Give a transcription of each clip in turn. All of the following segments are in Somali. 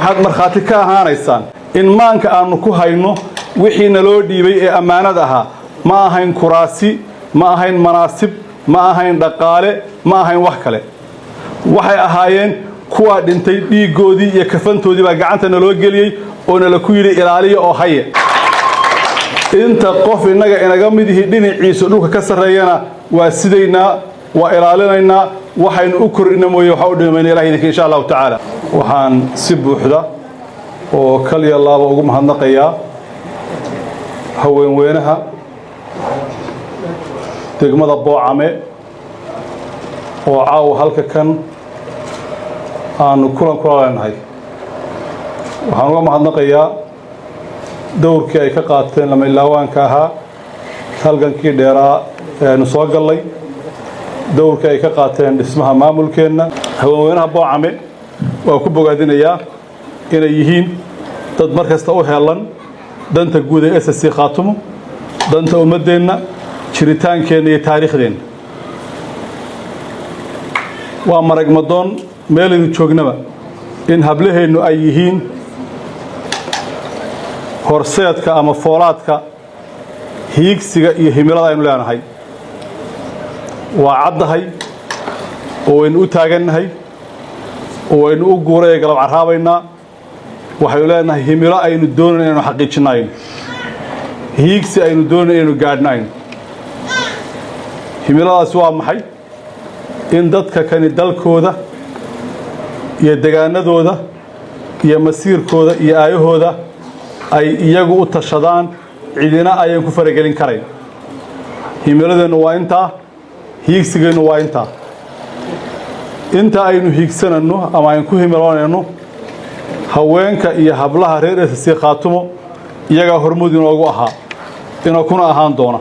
waxaad markhaati ka ahaanaysaan in maanka aanu ku hayno wixii naloo dhiibay ee ammaanad ahaa ma ahayn kuraasi ma ahayn manaasib ma ahayn dhaqaale ma ahayn wax kale waxay ahaayeen kuwa dhintay dhiigoodii iyo kafantoodii baa gacanta naloo geliyey oo nala ku yidhi ilaaliya oo haye inta qof inaga mid yihiin dhinaciisa dhulka ka sarreeyana waa sidaynaa waa ilaalinaynaa waxaynu u kordhina mooye waxa u dhimayna ilaahay insha Allah ta'ala waxaan si buuxda oo kaliya laaba ugu mahadnaqayaa haweenweynaha degmada Boocame oo caaw halka kan aanu kulan ku leenahay waxaan uga mahadnaqayaa dowrkii ay ka qaateen lama ilaawaanka ahaa halgankii dheeraa ee aanu soo galay dowrkii ay ka qaateen dhismaha maamulkeenna haweenweynaha Boocame waa ku bogaadinayaa inay yihiin dad markasta u heelan danta guud ee SSC Khaatumo danta ummadeenna jiritaankeena iyo taariikhdeenna waa marag madoon meelaynu joognaba in hablaheennu ay yihiin horseedka ama foolaadka hiigsiga iyo himilada aynu leenahay waa caddahay oo aynu u taagannahay oo aynu u guuray galab caraabaynaa waxaynu leenahay himilo aynu doonayno inaynu xaqiijinayno hiigsi aynu doonayno inaynu gaadhnayno himiladaasi waa maxay in dadka kani dalkooda iyo deegaanadooda iyo masiirkooda iyo aayahooda ay iyagu u tashadaan cidina ayaan ku faragelin karayn himiladeenu waa intaa hiigsigeenu waa inta aynu hiigsanano ama aynu ku himiloonayno haweenka iyo hablaha reer SSC Khaatumo iyaga hormuud inoogu ahaa kuna ahaan doona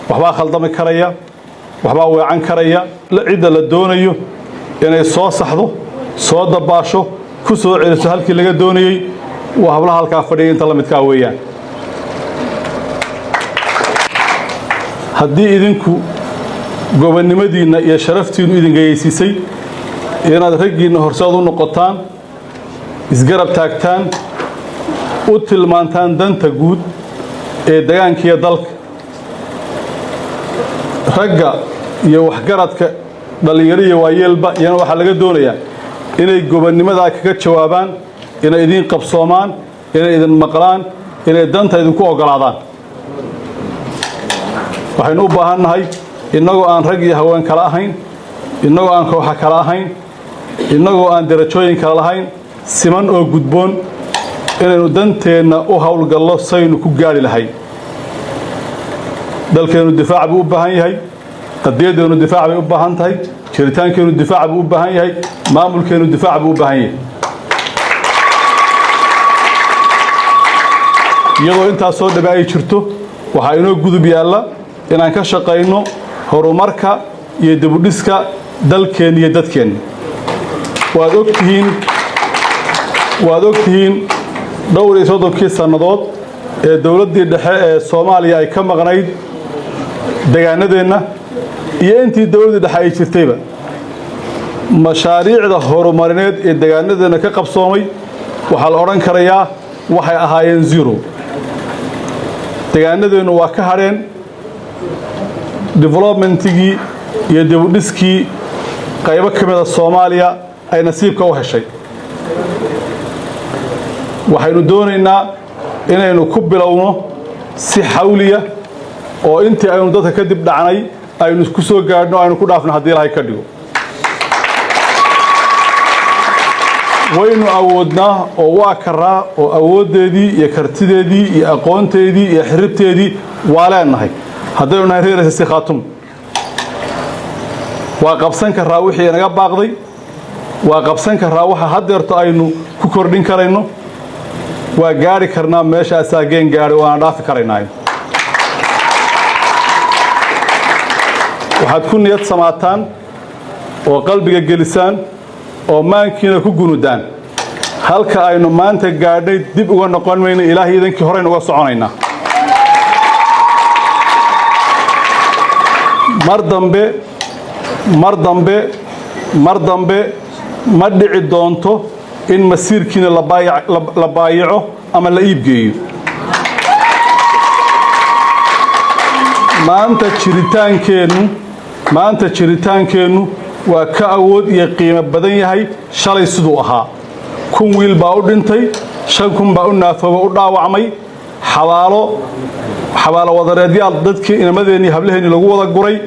waxba khaldami karaya waxba weecan karaya cid la doonayo inay soo saxdo soo dabaasho ku soo celiso halkii laga doonayay waa hablaha halka fadhiya inta la midka weeyaan haddii idinku gobonnimadiina iyo sharaftiinu idin geeysiisay inaad raggiina horseed u noqotaan isgarab taagtaan u tilmaantaan danta guud ee deegaanka iyo dalka ragga iyo waxgaradka dhalinyaro waayeelba iyana waxa laga doonayaa inay gobonnimada kaga jawaabaan inay idin qabsoomaan inay idin maqlaan inay danta idinku ogolaadaan waxaynu u baahannahay inagoo aan rag iyo haween kala ahayn inagoo aan kooxa kala ahayn inagoo aan darajooyin kala lahayn siman oo gudboon inaynu danteenna u hawlgallo saynu ku gaari lahayn dalkeenu difaac buu u baahan yahay qadiyadeenu difaac bay u baahan tahay jiritaankeenu difaac buu u baahan yahay maamulkeenu difaac buu u baahan yahay iyadoo intaas soo dhabe ay jirto waxaa inoo gudub yaalla inaan ka shaqayno horumarka iyo dibudhiska dalkeen iyo dadkeen waad ogtihiin dhowr iyo soddonkii sannadood ee dawladdii dhexe ee Soomaaliya ay ka maqnayd deegaanadeenna iyo intii dawladdii dhexe ay jirtayba mashaariicda horumarineed ee deegaanadeenna ka qabsoomay waxaa la odhan karayaa waxay ahaayeen zero deegaanadeennu waa ka hadheen developmentigii iyo dibudhiskii qaybo ka mid ah Soomaaliya ay nasiibka u heshay waxaynu doonaynaa inaynu ku bilowno si xawliya oo intii aynu dadka ka dib dhacnay aynu ku soo gaadhno aynu ku dhaafno haddii Ilaahay ka dhigo waynu awoodnaa oo waa karaa oo awoodeedii iyo kartideedii iyo aqoonteedii iyo xiribteedii waa leenahay haddaynu nahay reer SSC Khaatumo waa qabsan karaa wixii naga baaqday waa qabsan karaa waxa hadeerto aynu ku kordhin karayno waa gaari karnaa meesha asaageen gaari waan dhaafi karaynaa waxaad ku niyad samaataan oo qalbiga gelisaan oo maankiina ku gunudaan halka aynu maanta gaadhay dib uga noqon mayno Ilaahay idankii hore uga soconaynaa mar dambe ma dhici doonto in masiirkiina la baayaco ama la iibgeeyo. maanta jiritaankeennu waa ka awood iyo qiimo badan yahay shalay siduu ahaa. 1,000 wiil baa u dhintay, 5,000 baa u naafooba u dhaawacmay, xabaalo wadareedyaal dadkii inamadeenii hablaheennii lagu wada guray.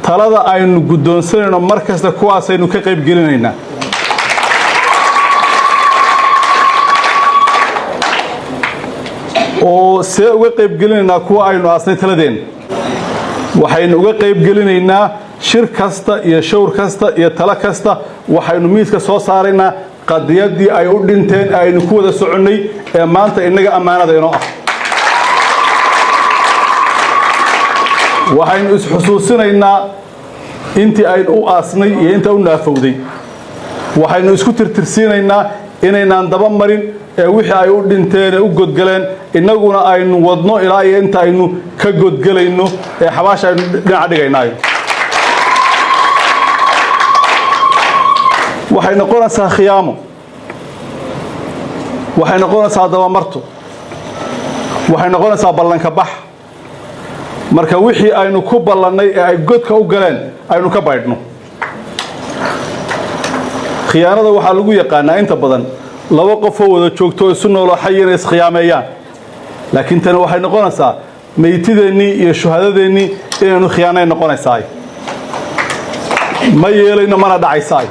talada aynu guddoonsanayno mar kasta kuwaasaynu ka qayb gelinaynaa. oo see uga qayb gelinaynaa kuwa aynu aasnay taladeen. waxaynu uga qayb gelinaynaa shir kasta iyo shawr kasta iyo talo kasta. waxaynu miiska soo saaraynaa qadiyadii ay u dhinteen aynu ku wada soconnay ee maanta inaga ammaanada inoo ah. waxaynu isxusuusinaynaa intii aynu u aasnay iyo inta u naafowday. waxaynu isku tirtirsiinaynaa inaynaan daba marin ee wixii ay u dhinteen ee u godgaleen innaguna aynu wadno ilaa iyo inta aynu ka godgelayno ee xabaasha aynu dhinaca dhigaynaayo. waxay noqonaysaa khiyaamo, waxay noqonaysaa dabamarto, waxay noqonaysaa ballanka bax. marka wixii aynu ku ballannay ee ay godka u galeen aynu ka baydhno. khiyaanada waxaa lagu yaqaanaa inta badan 2 qof oo wada joogto isu nooloo xay inay iskhiyaameeyaan. laakiin tani waxay noqonaysaa meytideennii iyo shuhadadeennii inaynu khiyaanay noqonaysaa. ma yeelayno mana dhacaysaa.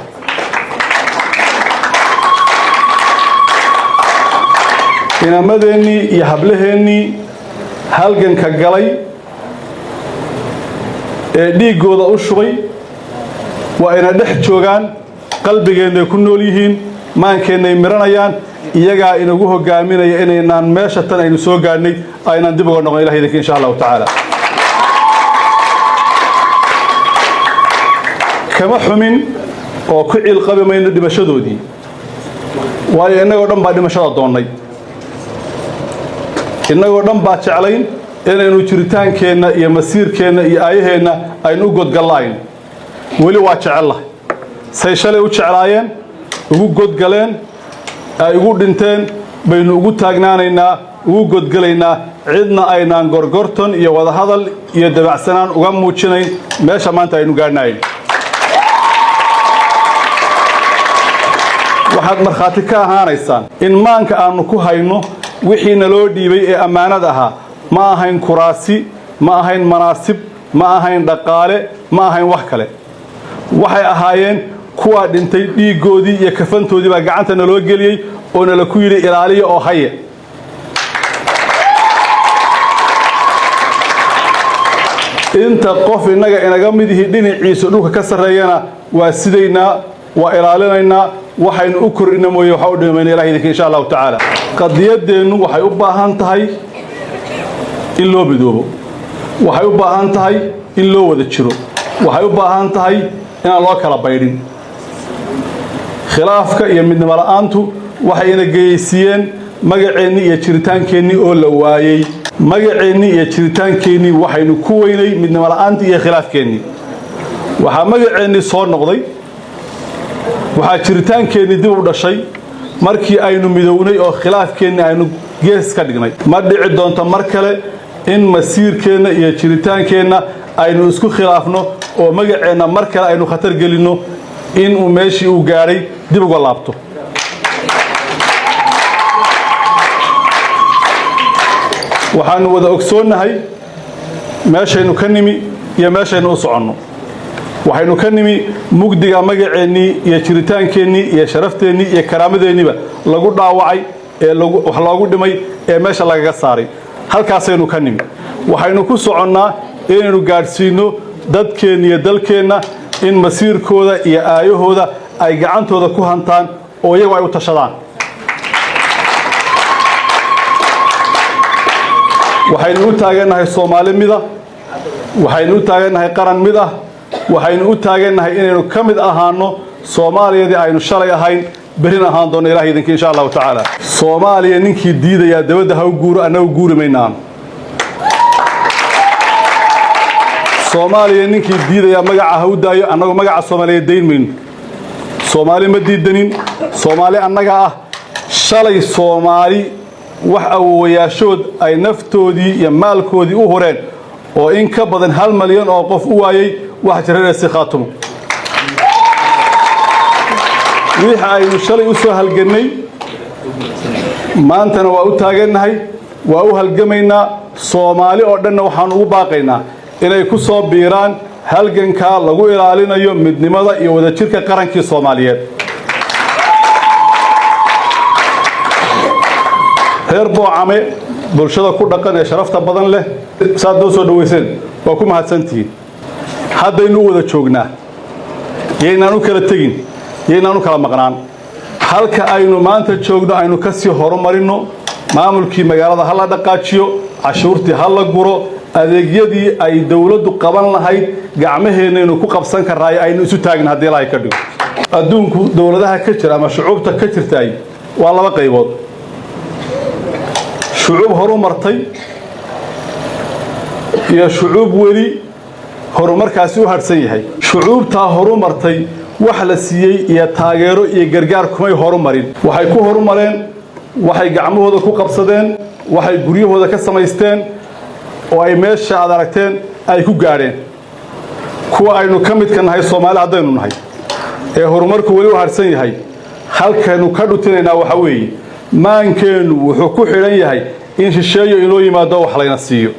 inamadeenii iyo hablaheennii halganka galay ee dhiiggooda u shubay waa ina dhex joogaan, qalbigeennay ku nool yihiin, maankeennay miranayaan. iyagaa inagu hogaaminaya inaynaan meesha tan aynu soo gaadhnay aynaan dib uga noqon ilahay idinka insha allahu tacaala. kama xumin oo ku ciilqabi mayno dhimashadoodii, waayo innagoo dhan baa dhimashada doonnay. innagoo dhan baa jeclayn inaynu jiritaankeenna iyo masiirkeenna iyo aayaheenna aynu u godgallayn. weli waa jecellahay say shalay u jeclaayeen, ugu godgaleen, ay ugu dhinteen baynu ugu taagnaanaynaa, ugu godgalaynaa. cidna aynaan gorgorton iyo wadahadal iyo dabacsanaan uga muujinayn meesha maanta aynu gaadhnayn. waxaad markhaati ka ahaanaysaan in maanka aanu ku hayno wixii naloo dhiibay ee ammaanad ahaa ma ahayn kuraasi, ma ahayn manaasib, ma ahayn dhaqaale, ma ahayn wax kale. waxay ahaayeen kuwaa dhintay dhiiggoodii iyo kafantoodii baa gacanta naloo geliyey oo nala ku yidhi ilaaliya oo haye. inta qof innaga inaga mid yihi dhinaciisa dhulka ka sarreeyana waa sidaynaa, waa ilaalinaynaa. waxaynu u kordhina mooye waxa u dhimayna ilahay idinka insha allahu tacaala. qadiyadeennu waxay u baahan tahay in loo midoobo, waxay u baahan tahay in loo wada jiro, waxay u baahan tahay inaan loo kala baydhin. khilaafka iyo midnimo la'aantu waxay ina geysiiyeen magaceennii iyo jiritaankeenii oo la waayey. magaceennii iyo jiritaankeenii waxaynu ku weynay midnimo la'aantii iyo khilaafkeennii. waxaa magaceennii soo noqday, waxaa jiritaankeenii dib u dhashay markii aynu midownay oo khilaafkeennii aynu gees ka dhignay. ma dhici doonto mar kale in masiirkeenna iyo jiritaankeenna aynu isku khilaafno oo magaceenna mar kale aynu khatar gelinno inuu meeshii uu gaadhay dib uga laabto. waxaanu wada ogsoonnahay meeshaynu ka nimi iyo meeshaynu u soconno. waxaynu ka nimi mugdiga magaceennii iyo jiritaankeenii iyo sharafteenii iyo karaamadeenniiba lagu dhaawacay ee wax loogu dhimay ee meesha lagaga saaray. halkaasaynu ka nimi. waxaynu ku soconnaa inaynu gaadhsiinno dadkeenna iyo dalkeenna in masiirkooda iyo aayahooda ay gacantooda ku hantaan oo iyagu ay u tashadaan. waxaynu u taagannahay Soomaali mid ah, waxaynu u taagannahay qaran mid ah, waxaynu u taagannahay inaynu ka mid ahaano Soomaaliyadii aynu shalay ahayn berin ahaan doona ilaahay idinka insha allahu tacaala. Soomaaliya ninkii diidaya dabadda ha u guuro, annagu guuri maynaan. Soomaaliya ninkii diidaya magaca ha u daayo, annagu magaca Soomaaliya dayn mayno. soomaali ma diidanin soomaali annaga ah shalay soomaali wax awoowayaashood ay naftoodii iyo maalkoodii u horeen oo in ka badan 1 milyan oo qof u waayay wax jireersi khaatumo wixii aynu shalay u soo halganay maantana waa u taagannahay waa u halgamaynaa soomaali oo dhanna waxaan ugu baaqaynaa inay ku soo biiraan halganka lagu ilaalinayo midnimada iyo wadajirka qarankii Soomaaliyeed heer boocame bulshada ku dhaqan ee sharafta badan leh saad noo soo dhaweyseen waa ku mahadsantihiin haddaynu wada joognaa yaynaanu kala tegin yaynaanu kala maqnaan halka aynu maanta joogno aynu ka sii horumarino maamulkii magaalada ha la dhaqaajiyo cashuurtii ha la guro adeegyadii ay dawladdu qaban lahayd gacmaheennaynu ku qabsan karnaa aynu isu taagin haddii ilaahay ka dhigo adduunku dawladaha ka jira ama shucuubta ka jirtay waa laba qaybood shucuub horumartay iyo shucuub weli horumarkaasi u harsan yahay shucuubtaa horumartay wax la siiyey iyo taageero iyo gargaar kumay horumarin waxay ku horumareen waxay gacmahooda ku qabsadeen waxay guryahooda ka samaysteen oo ay meesha aad aragteen ay ku gaadheen kuwa aynu ka midka nahay Soomaali haddaynu nahay ee horumarku weli u harsan yahay halkaynu ka dhutinaynaa waxa weeye maankeenu wuxuu ku xidhan yahay in shisheeyo inoo yimaado wax layna siiyo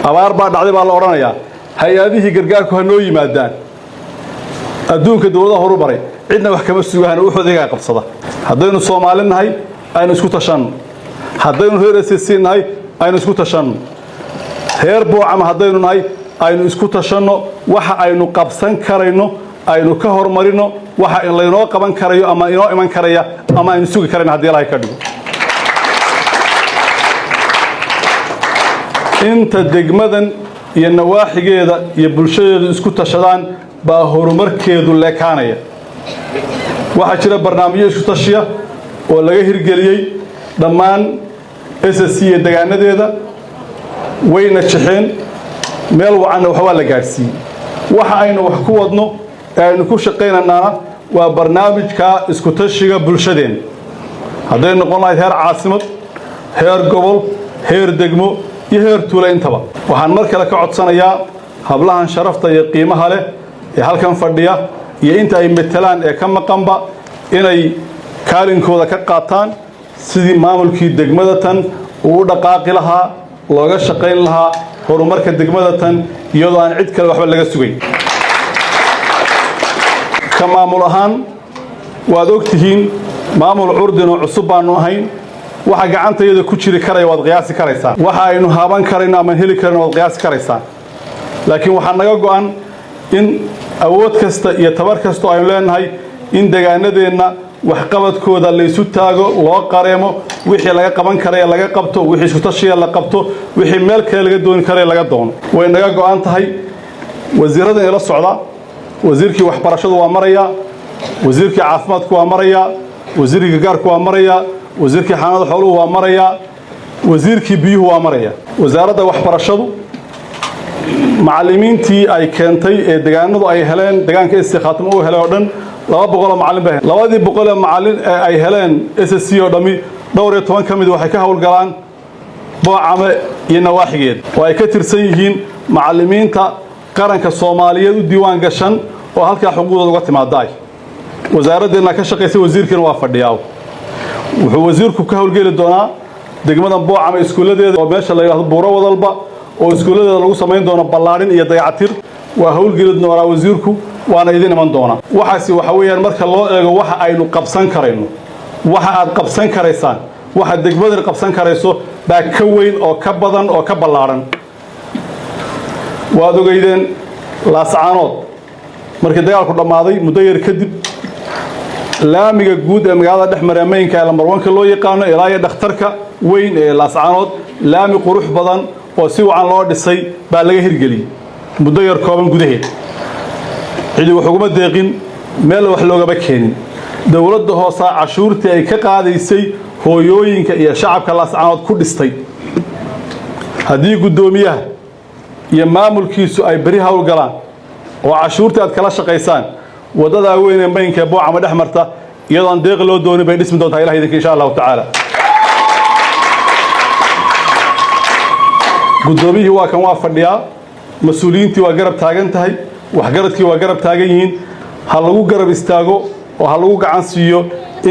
abaar baa dhacday baa la oranayaa hay'adihii gargaarku ha noo yimaadaan adduunka dawladda horumaray cidna wax kama sugaan wuxuu iyaga qabsada haddaynu Soomaali nahay aynu isku tashanno haddaynu heer SSC nahay aynu isku tashanno heer boocama haddaynu nahay aynu isku tashanno waxa aynu qabsan karayno aynu ka horumarino waxa in laynoo qaban karayo ama inoo iman karaya ama aynu sugi karayno haddii ilaahay ka dhigo inta degmadan iyo nawaaxigeeda iyo bulshadeedu isku tashadaan baa horumarkeedu leekaanaya waxa jira barnaamijyo isku tashiya oo laga hirgeliyay dhammaan SSC iyo deegaanadeeda wayna jixeen meel wacan waxa la gaarsiiyay waxa aynu wax ku wadno aynu ku shaqeynaa waa barnaamijka isku tashiga bulshadeen haday noqon lahayd heer caasimad heer gobol heer degmo iyo heer tuulo intaba waxaan mar kale ka codsanayaa hablahan sharafta iyo qiimaha leh ee halkan fadhiya iyo inta ay metelaan ee ka maqanba inay kaalinkooda ka qaataan sidii maamulkii degmada tan uu dhaqaaqi lahaa looga shaqeyn lahaa horumarka degmada tan iyadoo aan cid kale waxba laga sugay ka maamul ahaan waad ogtihiin maamul curdin oo cusub baanu ahayn waxa gacantayada ku jiri karay waad qiyaasi karaysaa waxa aynu haaban karayna ama heli karayna waad qiyaasi karaysaa laakiin waxa naga go'an in awood kasta iyo tabar kasta aynu leenahay in deegaanadeena wax qabadkooda la isu taago loo qareemo wixii laga qaban karay laga qabto wixii isku tashiya la qabto wixii meel kale laga dooni karay laga doono way naga go'an tahay wasiirada ila socda wasiirkii waxbarashadu waa maraya wasiirkii caafimaadku waa maraya wasiirkii gargaarku waa maraya wasiirkii xanaanada xooluhu waa maraya wasiirkii biyuhu waa maraya wasaaradda waxbarashadu macallimiintii ay keentay ee deegaanadu ay heleen deegaanka SSC Khaatumo oo helay oo dhan 200 macallin baa 200 macallin ay heleen SSC oo dhami dhowr iyo 10 kamid waxay ka hawlgalaan boocame iyo nawaaxigeed oo ay ka tirsan yihiin macallimiinta qaranka Soomaaliyeed u diiwaan gashan oo halka xuquuqdooda uga timaaday wasaaraddeena ka shaqeysay wasiirkana waa fadhiyaa wuxuu wasiirku ka hawlgeli doonaa degmada boocame iskuuladeeda oo meesha la yiraahdo buuro wadalba oo iskuuladeeda lagu sameyn doono ballaarin iyo dayacatir waa hawlgeli doonaa wasiirku waana idin iman doona waxaasi waxa weeyaan marka loo eego waxa aynu qabsan karayno waxa aad qabsan karaysaan waxa degmada qabsan karayso baa ka weyn oo ka badan oo ka ballaaran waad ogeydeen laascaanood markii dagaalku dhamaaday muddo yar kadib laamiga guud ee magaalada dhexmareemeynka ee lambar 1 loo yaqaano ilaa iyo dhakhtarka weyn ee laascaanood laami qurux badan oo si wacan loo dhisay baa laga hirgeliyay muddo yar kooban gudaheed cidi wax uga deeqin meel wax looga keenin dawladda hoose cashuurtii ay ka qaadaysay hooyooyinka iyo shacabka laascaanood ku dhistay haddii gudoomiyaha iyo maamulkiisu ay bari hawl galaan oo cashuurtii aad kala shaqeysaan wadada weyn ee maynka booca ma dhaxmarta iyadoo deeq loo doonay bay dhismi doontaa ilaahay idinka insha Allah ta'ala guddoomiyihii waa kan waa fadhiyaa mas'uuliyiintii waa garab taagan tahay waxgaradkii waa garab taagan yihiin ha lagu garab istaago oo ha lagu gacan siiyo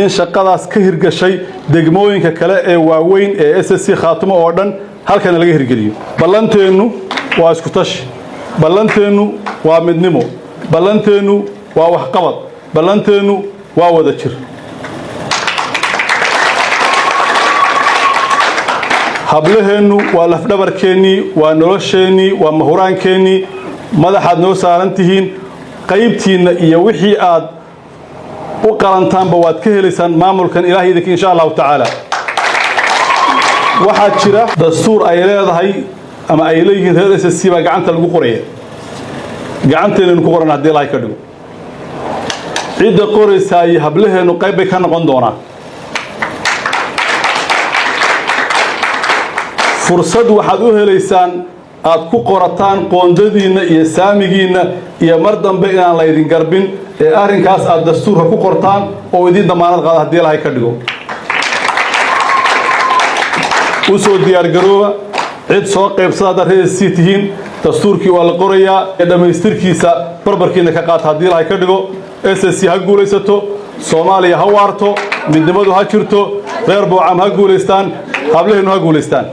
in shaqadaas ka hirgashay degmooyinka kale ee waaweyn ee SSC Khaatumo oo dhan halkan laga hirgeliyo ballanteenu waa isku tashi ballanteenu waa midnimo ballanteenu waa waxqabad ballanteenu waa wada jir hablaheenu waa lafdhabarkeennii waa nolosheenii waa mahuraankeenii madaxaad noo saaran tihiin qaybtiinna iyo wixii aad u qalantaanba waad ka helaysaan maamulkan ilaahay idinka insha Allah ta'ala waxaa jira dastuur ay leedahay ama ay leeyihiin reer SSC baa gacanta lagu qoraya gacanteenu ku qoran haddii ilaahay ka dhigo cidda qoraysa ay hablaheenu qayb bay ka noqon doonaan fursad waxaad u helaysaan aad ku qorataan qoondadiina iyo saamigiina iyo mar dambe inaan la idin garbin ee arrinkaas aad dastuurka ku qortaan oo idin damaanad qaada haddii ilaahay ka dhigo u soo diyaar garooba cid soo qaybsada reer SSC tihiin dastuurkii waa la qorayaa ee dhamaystirkiisa barbarkiina ka qaata haddii ilaahay ka dhigo SSC ha guulaysato Soomaaliya ha waarto midnimadu ha jirto reer Boocam ha guulaystaan hablaheenu ha guulaystaan